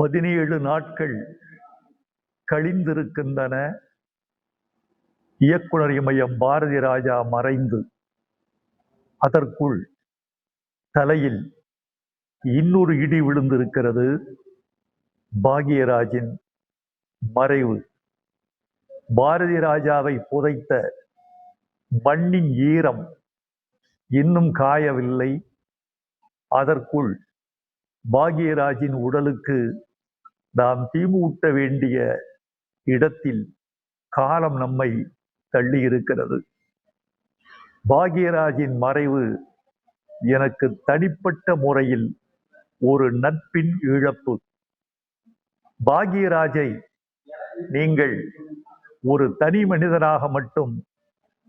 17 நாட்கள் கழிந்திருக்கின்றன. இயக்குனர் இமயம் பாரதி ராஜா மறைந்து அதற்குள் தலையில் இன்னொரு இடி விழுந்திருக்கிறது. பாக்யராஜின் மறைவு. பாரதி ராஜாவை புதைத்த மண்ணின் ஈரம் இன்னும் காயவில்லை. அதற்குள் பாக்யராஜின் உடலுக்கு நாம் தீமூட்ட வேண்டிய இடத்தில் காலம் நம்மை தள்ளியிருக்கிறது. பாக்யராஜின் மறைவு எனக்கு தனிப்பட்ட முறையில் ஒரு நட்பின் இழப்பு. பாக்யராஜை நீங்கள் ஒரு தனி மனிதனாக மட்டும்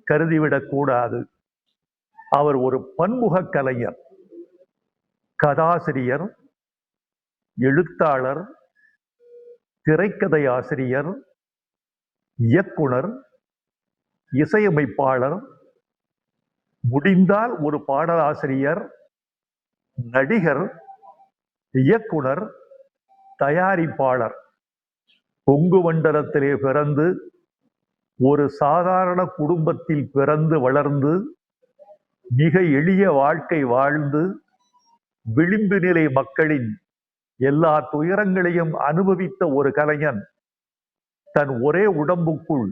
கருதிவிடக் கூடாது. அவர் ஒரு பன்முக கலைஞர், கதாசிரியர், எழுத்தாளர், திரைக்கதை ஆசிரியர், இயக்குனர், இசையமைப்பாளர், முடிந்தால் ஒரு பாடலாசிரியர், நடிகர், இயக்குனர், தயாரிப்பாளர். கொங்கு மண்டலத்திலே பிறந்து ஒரு சாதாரண குடும்பத்தில் பிறந்து வளர்ந்து மிக எளிய வாழ்க்கை வாழ்ந்து விளிம்பு நிலை மக்களின் எல்லா துயரங்களையும் அனுபவித்த ஒரு கலைஞன் தன் ஒரே உடம்புக்குள்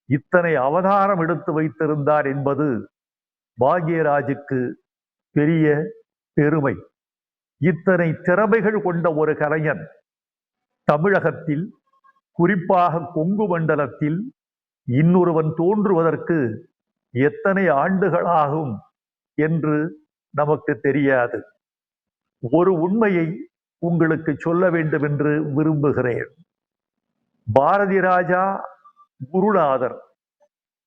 இத்தனை அவதாரம் எடுத்து வைத்திருந்தார் என்பது பாக்யராஜுக்கு பெரிய பெருமை. இத்தனை திறமைகள் கொண்ட ஒரு கலைஞன் தமிழகத்தில், குறிப்பாக கொங்கு மண்டலத்தில் இன்னொருவன் தோன்றுவதற்கு எத்தனை ஆண்டுகளாகும் என்று நமக்கு தெரியாது. ஒரு உண்மையை உங்களுக்கு சொல்ல வேண்டும் என்று விரும்புகிறேன். பாரதி ராஜா குருநாதர்,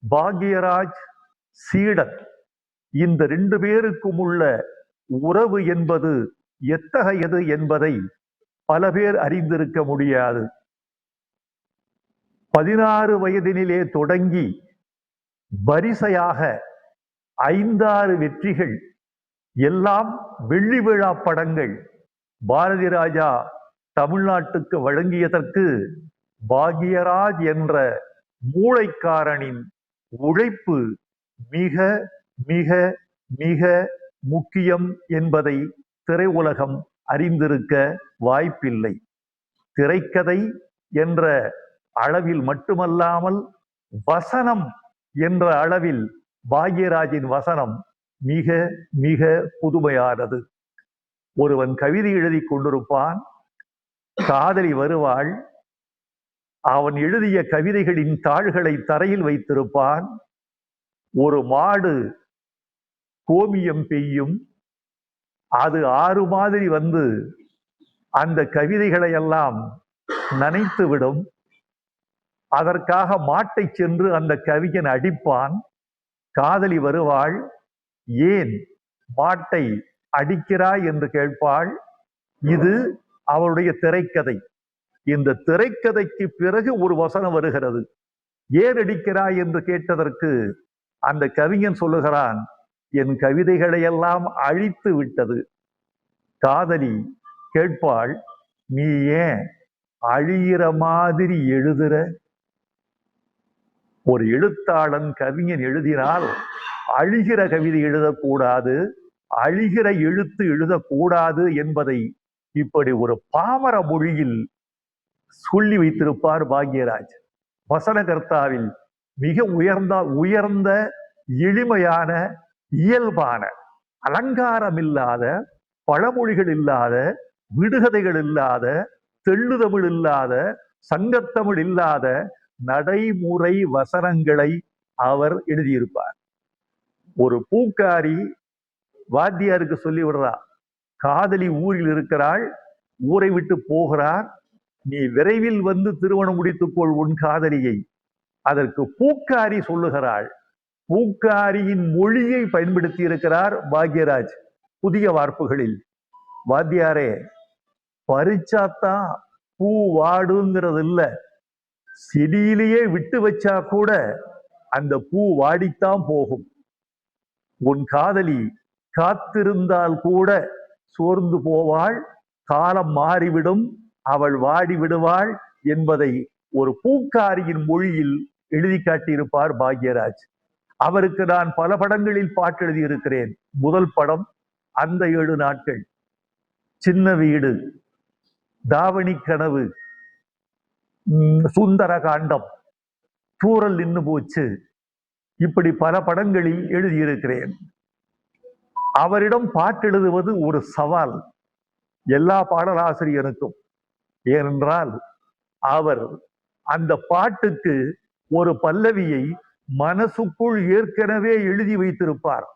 பாக்யராஜ் சீடன். இந்த 2 பேருக்கும் உள்ள உறவு என்பது எத்தகையது என்பதை பல பேர் அறிந்திருக்க முடியாது. 16 வயதினிலே தொடங்கி வரிசையாக 5-6 வெற்றிகள், எல்லாம் வெள்ளி விழா படங்கள் பாரதி ராஜா தமிழ்நாட்டுக்கு வழங்கியதற்கு பாக்யராஜ் என்ற மூளைக்காரனின் உழைப்பு மிக மிக மிக முக்கியம் என்பதை திரையுலகம் அறிந்திருக்க வாய்ப்பில்லை. திரைக்கதை என்ற அளவில் மட்டுமல்லாமல் வசனம் என்ற அளவில் பாக்யராஜின் வசனம் மிக மிக புதுமையானது. ஒருவன் கவிதை எழுதி கொண்டிருப்பான், காதலி வருவாள், அவன் எழுதிய கவிதைகளின் தாள்களை தரையில் வைத்திருப்பான். ஒரு மாடு கோமியம் பெய்யும், அது ஆறு மாதிரி வந்து அந்த கவிதைகளை எல்லாம் நனைத்துவிடும். அதற்காக மாட்டை சென்று அந்த கவிஞன் அடிப்பான். காதலி வருவாள், ஏன் மாட்டை அடிக்கிறாய் என்று கேட்பாள். இது அவருடைய திரைக்கதை. இந்த திரைக்கதைக்கு பிறகு ஒரு வசனம் வருகிறது. ஏன் அடிக்கிறாய் என்று கேட்டதற்கு அந்த கவிஞன் சொல்லுகிறான், என் கவிதைகளை எல்லாம் அழித்து விட்டது. காதலி கேட்பாள், நீ ஏன் அழிகிற மாதிரி எழுதுற? ஒரு எழுத்தாளன், கவிஞன் எழுதினால் அழிகிற கவிதை எழுதக்கூடாது, அழிகிற எழுத்து எழுதக்கூடாது என்பதை இப்படி ஒரு பாமர மொழியில் சொல்லி வைத்திருப்பார் பாக்யராஜ். வசனகர்த்தாவில் மிக உயர்ந்த எளிமையான, இயல்பான, அலங்காரம் இல்லாத, பழமொழிகள் இல்லாத, விடுகதைகள் இல்லாத, தெள்ளுதமிழ் இல்லாத, சங்கத்தமிழ் இல்லாத நடைமுறை வசனங்களை அவர் எழுதியிருப்பார். ஒரு பூக்காரி வாத்தியாருக்கு சொல்லி விடுறா, காதலி ஊரில் இருக்கிறாள், ஊரை விட்டு போகிறார், நீ விரைவில் வந்து திருமணம் முடித்துக்கொள் உன் காதலியை. அதற்கு பூக்காரி சொல்லுகிறாள். பூக்காரியின் மொழியை பயன்படுத்தி இருக்கிறார் பாக்யராஜ் புதிய வார்ப்புகளில். வாத்தியாரே, பறிச்சாத்தான் பூ வாடுங்கிறது இல்ல, செடியிலேயே விட்டு வச்சா கூட அந்த பூ வாடித்தான் போகும். உன் காதலி காத்திருந்தால் கூட சோர்ந்து போவாள், காலம் மாறிவிடும், அவள் வாடி விடுவாள் என்பதை ஒரு பூக்காரியின் மொழியில் எழுதி காட்டியிருப்பார் பாக்யராஜ். அவருக்கு நான் பல படங்களில் பாட்டு எழுதியிருக்கிறேன். முதல் படம் அந்த 7 நாட்கள், சின்ன வீடு, தாவணி கனவு, சுந்தர காண்டம், தூரல் நின்னு போச்சு, இப்படி பல படங்களில் எழுதியிருக்கிறேன். அவரிடம் பாட்டு எழுதுவது ஒரு சவால் எல்லா பாடலாசிரியருக்கும். ஏனென்றால் அவர் அந்த பாட்டுக்கு ஒரு பல்லவியை மனசுக்குள் ஏற்கனவே எழுதி வைத்திருப்பார்.